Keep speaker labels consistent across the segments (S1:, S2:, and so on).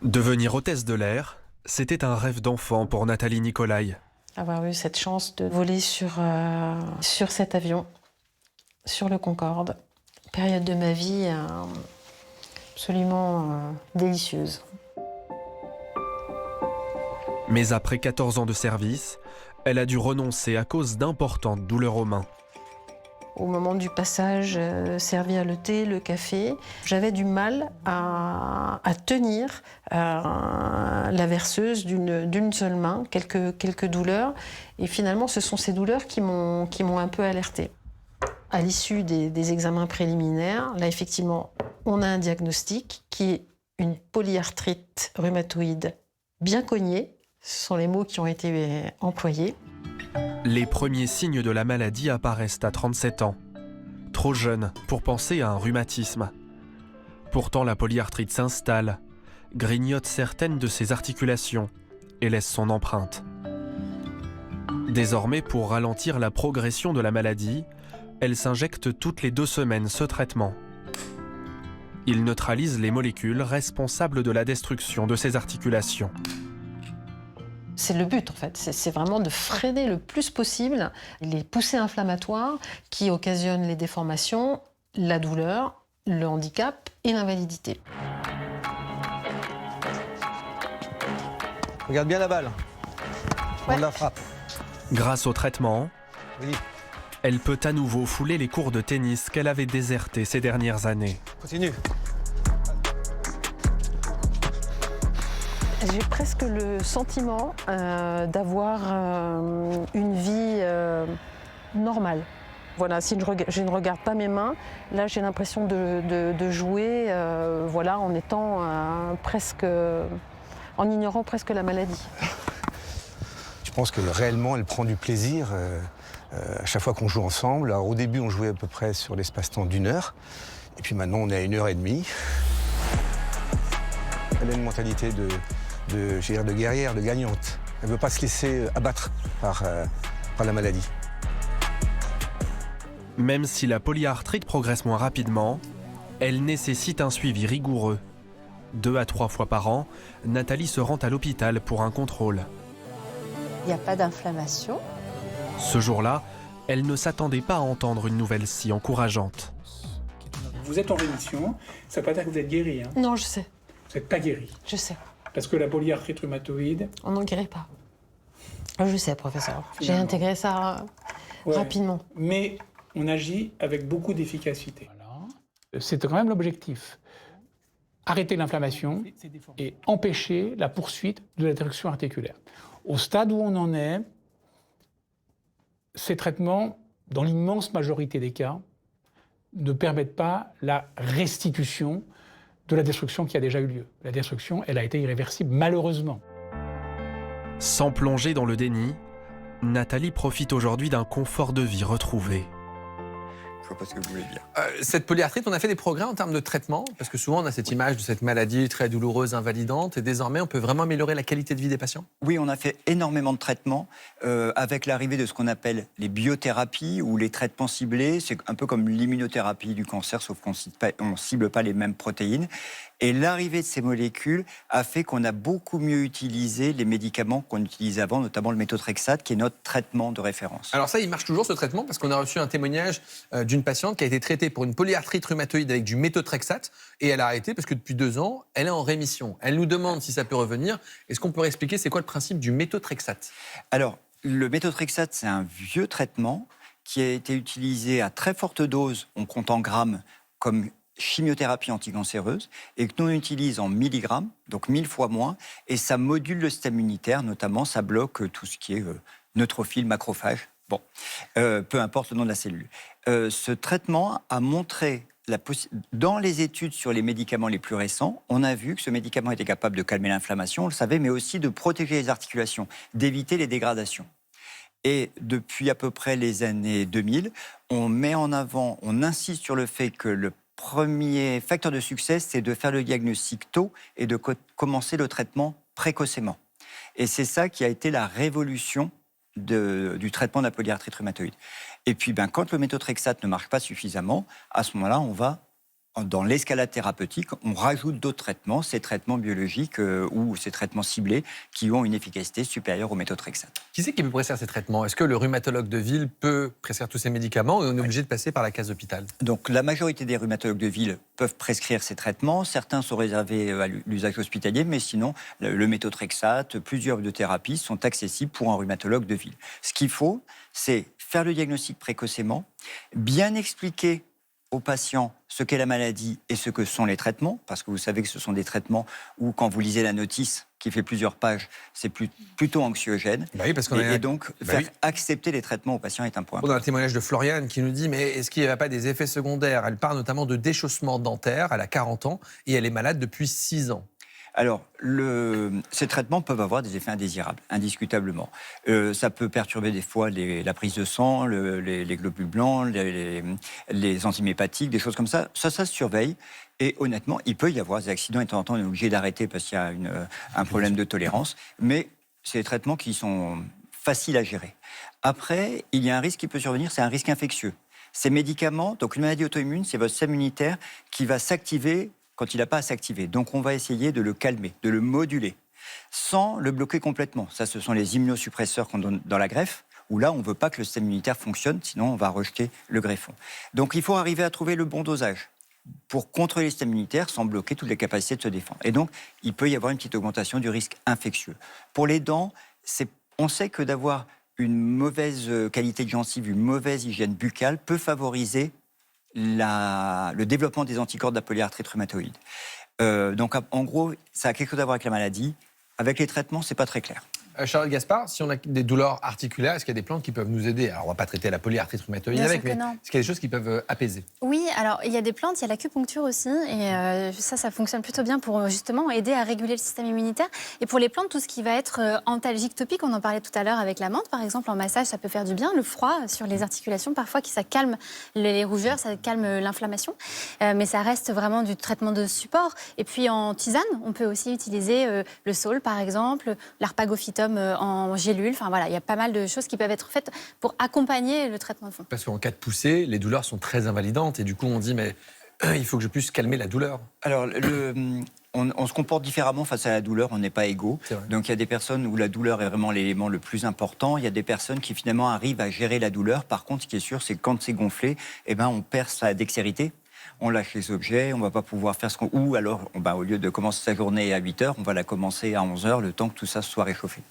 S1: Devenir hôtesse de l'air, c'était un rêve d'enfant pour Nathalie Nicolai.
S2: Avoir eu cette chance de voler sur cet avion, sur le Concorde, période de ma vie absolument délicieuse.
S1: Mais après 14 ans de service, elle a dû renoncer à cause d'importantes douleurs aux mains.
S2: Au moment du passage, servir le thé, le café, j'avais du mal à tenir la verseuse d'une seule main, quelques douleurs. Et finalement, ce sont ces douleurs qui m'ont un peu alertée. À l'issue des examens préliminaires, là, effectivement, on a un diagnostic qui est une polyarthrite rhumatoïde bien cognée. Ce sont les mots qui ont été employés.
S1: Les premiers signes de la maladie apparaissent à 37 ans. Trop jeune pour penser à un rhumatisme. Pourtant, la polyarthrite s'installe, grignote certaines de ses articulations et laisse son empreinte. Désormais, pour ralentir la progression de la maladie, elle s'injecte toutes les 2 semaines ce traitement. Il neutralise les molécules responsables de la destruction de ses articulations.
S2: C'est le but, en fait. C'est vraiment de freiner le plus possible les poussées inflammatoires qui occasionnent les déformations, la douleur, le handicap et l'invalidité.
S3: Regarde bien la balle. On la frappe.
S1: Grâce au traitement,
S3: Oui,
S1: elle peut à nouveau fouler les cours de tennis qu'elle avait désertés ces dernières années.
S3: continue.
S2: J'ai presque le sentiment d'avoir une vie normale. Voilà, si je ne regarde pas mes mains, là j'ai l'impression de jouer en étant presque, en ignorant presque la maladie.
S3: Je pense que réellement, elle prend du plaisir à chaque fois qu'on joue ensemble. Alors, au début, on jouait à peu près sur l'espace-temps d'1 heure. Et puis maintenant, on est à 1h30. Elle a une mentalité de guerrière, de gagnante. Elle ne veut pas se laisser abattre par la maladie.
S1: Même si la polyarthrite progresse moins rapidement, elle nécessite un suivi rigoureux. 2 à 3 fois par an, Nathalie se rend à l'hôpital pour un contrôle.
S4: Il n'y a pas d'inflammation.
S1: Ce jour-là, elle ne s'attendait pas à entendre une nouvelle si encourageante.
S5: Vous êtes en rémission, ça ne veut pas dire que vous êtes guéri. Hein.
S2: Non, je sais,
S5: Vous n'êtes pas guéri.
S2: je sais.
S5: Parce que la polyarthrite rhumatoïde,
S2: On n'en guérit pas. Je sais, professeur. J'ai
S5: Finalement.
S2: intégré ça
S5: ouais,
S2: rapidement.
S5: mais on agit avec beaucoup d'efficacité. C'est quand même l'objectif. Arrêter l'inflammation et empêcher la poursuite de la destruction articulaire. Au stade où on en est, ces traitements, dans l'immense majorité des cas, ne permettent pas la restitution de la destruction qui a déjà eu lieu. La destruction, elle a été irréversible, malheureusement.
S1: Sans plonger dans le déni, Nathalie profite aujourd'hui d'un confort de vie retrouvé.
S6: Je vois pas ce que vous voulez dire.
S7: Cette polyarthrite, on a fait des progrès en termes de traitement, parce que souvent on a cette image de cette maladie très douloureuse, invalidante, et désormais on peut vraiment améliorer la qualité de vie des patients.
S6: Oui, on a fait énormément de traitements avec l'arrivée de ce qu'on appelle les biothérapies ou les traitements ciblés. C'est un peu comme l'immunothérapie du cancer, sauf qu'on ne cible pas les mêmes protéines. Et l'arrivée de ces molécules a fait qu'on a beaucoup mieux utilisé les médicaments qu'on utilisait avant, notamment le méthotrexate, qui est notre traitement de référence.
S7: Alors ça, il marche toujours ce traitement, parce qu'on a reçu un témoignage d'une patiente qui a été traitée pour une polyarthrite rhumatoïde avec du méthotrexate, et elle a arrêté parce que depuis 2 ans, elle est en rémission. Elle nous demande si ça peut revenir. Est-ce qu'on pourrait expliquer c'est quoi le principe du méthotrexate ?
S6: Alors, le méthotrexate, c'est un vieux traitement qui a été utilisé à très forte dose, on compte en grammes, comme chimiothérapie anticancéreuse, et que nous on utilise en milligrammes, donc 1000 fois moins, et ça module le système immunitaire, notamment ça bloque tout ce qui est neutrophile, macrophage, bon, peu importe le nom de la cellule. Ce traitement a montré, dans les études sur les médicaments les plus récents, on a vu que ce médicament était capable de calmer l'inflammation, on le savait, mais aussi de protéger les articulations, d'éviter les dégradations. Et depuis à peu près les années 2000, on met en avant, on insiste sur le fait que le premier facteur de succès, c'est de faire le diagnostic tôt et de commencer le traitement précocement. Et c'est ça qui a été la révolution du traitement de la polyarthrite rhumatoïde. Et puis, quand le méthotrexate ne marche pas suffisamment, à ce moment-là, on va dans l'escalade thérapeutique, on rajoute d'autres traitements, ces traitements biologiques ou ces traitements ciblés qui ont une efficacité supérieure au méthotrexate.
S7: Qui c'est qui peut prescrire ces traitements? Est-ce que le rhumatologue de ville peut prescrire tous ces médicaments ou on est obligé de passer par la case d'hôpital?
S6: Donc la majorité des rhumatologues de ville peuvent prescrire ces traitements. Certains sont réservés à l'usage hospitalier, mais sinon le méthotrexate, plusieurs de thérapies sont accessibles pour un rhumatologue de ville. Ce qu'il faut, c'est faire le diagnostic précocement, bien expliquer aux patients ce qu'est la maladie et ce que sont les traitements, parce que vous savez que ce sont des traitements où, quand vous lisez la notice qui fait plusieurs pages, c'est plutôt anxiogène.
S7: Bah oui, parce qu'on
S6: et donc, faire
S7: oui.
S6: accepter les traitements aux patients est un point.
S7: On a un témoignage de Floriane qui nous dit « Mais est-ce qu'il n'y a pas des effets secondaires ?» Elle parle notamment de déchaussement dentaire, elle a 40 ans et elle est malade depuis 6 ans.
S6: Alors, ces traitements peuvent avoir des effets indésirables, indiscutablement. Ça peut perturber des fois la prise de sang, les globules blancs, les enzymes hépatiques, des choses comme ça. Ça se surveille. Et honnêtement, il peut y avoir des accidents. Et de temps en temps, on est obligé d'arrêter parce qu'il y a un problème de tolérance. Mais c'est des traitements qui sont faciles à gérer. Après, il y a un risque qui peut survenir, c'est un risque infectieux. Ces médicaments, donc une maladie auto-immune, c'est votre système immunitaire qui va s'activer quand il n'a pas à s'activer. Donc on va essayer de le calmer, de le moduler, sans le bloquer complètement. Ça, ce sont les immunosuppresseurs qu'on donne dans la greffe, où là, on ne veut pas que le système immunitaire fonctionne, sinon on va rejeter le greffon. Donc il faut arriver à trouver le bon dosage pour contrôler le système immunitaire sans bloquer toutes les capacités de se défendre. Et donc, il peut y avoir une petite augmentation du risque infectieux. Pour les dents, on sait que d'avoir une mauvaise qualité de gencive, une mauvaise hygiène buccale peut favoriser le développement des anticorps de la polyarthrite rhumatoïde. Donc, en gros, ça a quelque chose à voir avec la maladie. Avec les traitements, c'est pas très clair.
S7: Charlotte Gaspard, si on a des douleurs articulaires, est-ce qu'il y a des plantes qui peuvent nous aider? Alors, on ne va pas traiter la polyarthrite rhumatoïde avec, mais est-ce qu'il y a des choses qui peuvent apaiser?
S8: Oui, alors il y a des plantes, il y a l'acupuncture aussi, et ça fonctionne plutôt bien pour justement aider à réguler le système immunitaire. Et pour les plantes, tout ce qui va être antalgique topique, on en parlait tout à l'heure avec la menthe, par exemple, en massage, ça peut faire du bien. Le froid sur les articulations, parfois, ça calme les rougeurs, ça calme l'inflammation, mais ça reste vraiment du traitement de support. Et puis en tisane, on peut aussi utiliser le saule, par exemple, l'arpagophytum en gélule. Enfin voilà, il y a pas mal de choses qui peuvent être faites pour accompagner le traitement de fond.
S7: Parce qu'en cas de poussée, les douleurs sont très invalidantes et du coup on dit mais il faut que je puisse calmer la douleur.
S6: Alors on se comporte différemment face à la douleur, on n'est pas égaux. Donc il y a des personnes où la douleur est vraiment l'élément le plus important. Il y a des personnes qui finalement arrivent à gérer la douleur. Par contre, ce qui est sûr, c'est que quand c'est gonflé, on perd sa dextérité. On lâche les objets, on ne va pas pouvoir faire ce qu'on... Ou alors, au lieu de commencer sa journée à 8h, on va la commencer à 11h, le temps que tout ça soit réchauffé.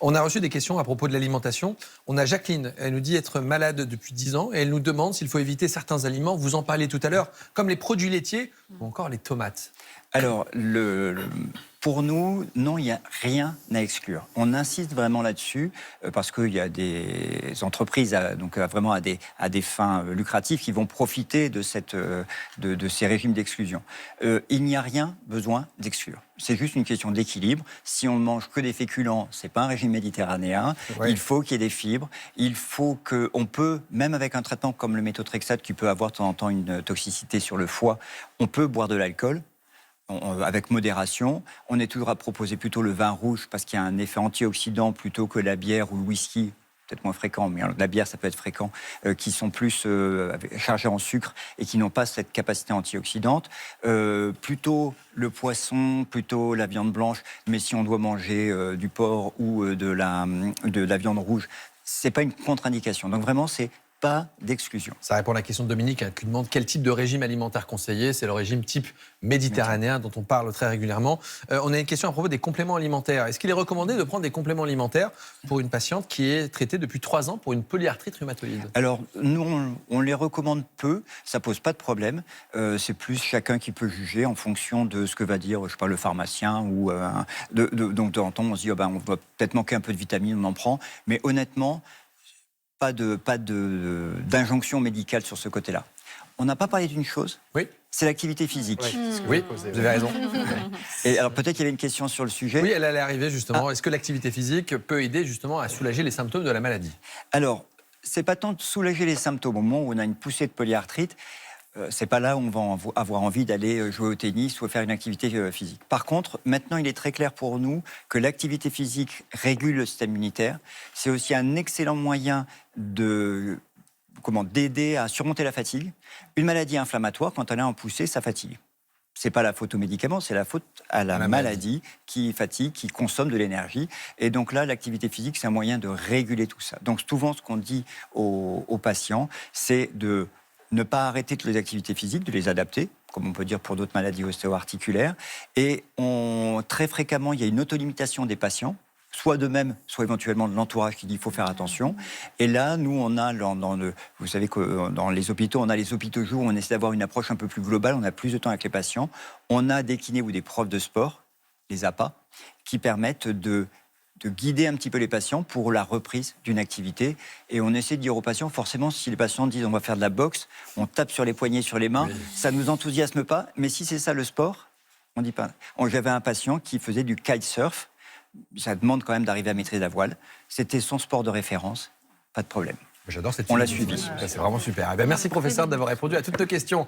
S7: On a reçu des questions à propos de l'alimentation. On a Jacqueline, elle nous dit être malade depuis 10 ans et elle nous demande s'il faut éviter certains aliments, vous en parliez tout à l'heure, comme les produits laitiers ou encore les tomates. Alors, pour nous, non, il n'y a rien à exclure. On insiste vraiment là-dessus parce qu'il y a des entreprises vraiment à des fins lucratives qui vont profiter de ces régimes d'exclusion. Il n'y a rien besoin d'exclure. C'est juste une question d'équilibre. Si on ne mange que des féculents, ce n'est pas un régime méditerranéen. Ouais. Il faut qu'il y ait des fibres. Il faut qu'on peut, même avec un traitement comme le méthotrexate qui peut avoir de temps en temps une toxicité sur le foie, on peut boire de l'alcool. Avec modération. On est toujours à proposer plutôt le vin rouge parce qu'il y a un effet antioxydant plutôt que la bière ou le whisky, peut-être moins fréquent, mais la bière ça peut être fréquent, qui sont plus chargés en sucre et qui n'ont pas cette capacité antioxydante. Plutôt le poisson, plutôt la viande blanche, mais si on doit manger du porc ou de la viande rouge, c'est pas une contre-indication. Donc vraiment, c'est pas d'exclusion. Ça répond à la question de Dominique qui demande quel type de régime alimentaire conseiller. C'est le régime type méditerranéen dont on parle très régulièrement. On a une question à propos des compléments alimentaires. Est-ce qu'il est recommandé de prendre des compléments alimentaires pour une patiente qui est traitée depuis 3 ans pour une polyarthrite rhumatoïde? Alors, nous, on les recommande peu. Ça pose pas de problème. C'est plus chacun qui peut juger en fonction de ce que va dire, je sais pas, le pharmacien. Donc, de temps en temps, on se dit, on va peut-être manquer un peu de vitamines, on en prend. Mais honnêtement, pas d'injonction médicale sur ce côté-là. On n'a pas parlé d'une chose, oui. C'est l'activité physique. Oui, vous avez raison.
S6: Et alors peut-être qu'il y avait une question sur le sujet.
S7: Oui, elle allait arriver justement. Est-ce que l'activité physique peut aider justement à soulager les symptômes de la maladie? Alors, c'est pas tant de soulager les symptômes. Au moment où on a une poussée de polyarthrite, c'est pas là où on va avoir envie d'aller jouer au tennis ou faire une activité physique. Par contre, maintenant, il est très clair pour nous que l'activité physique régule le système immunitaire. C'est aussi un excellent moyen de
S6: d'aider à surmonter la fatigue. Une maladie inflammatoire, quand elle est en poussée, ça fatigue. C'est pas la faute aux médicaments, c'est la faute à la maladie qui fatigue, qui consomme de l'énergie. Et donc là, l'activité physique, c'est un moyen de réguler tout ça. Donc souvent, ce qu'on dit aux patients, c'est de ne pas arrêter toutes les activités physiques, de les adapter, comme on peut dire pour d'autres maladies ostéo-articulaires. Et très fréquemment, il y a une autolimitation des patients, soit d'eux-mêmes, soit éventuellement de l'entourage qui dit qu'il faut faire attention. Et là, nous, on a, vous savez que dans les hôpitaux, on a les hôpitaux jours où on essaie d'avoir une approche un peu plus globale, on a plus de temps avec les patients. On a des kinés ou des profs de sport, les APA, qui permettent de guider un petit peu les patients pour la reprise d'une activité. Et on essaie de dire aux patients, forcément, si les patients disent on va faire de la boxe, on tape sur les poignets, sur les mains, ça ne nous enthousiasme pas. Mais si c'est ça le sport, on dit pas. J'avais un patient qui faisait du kitesurf. Ça demande quand même d'arriver à maîtriser la voile. C'était son sport de référence, pas de problème.
S7: J'adore cette
S6: On l'a
S7: idée.
S6: suivi.
S7: C'est vraiment super. Eh bien, merci professeur d'avoir répondu à toutes nos questions.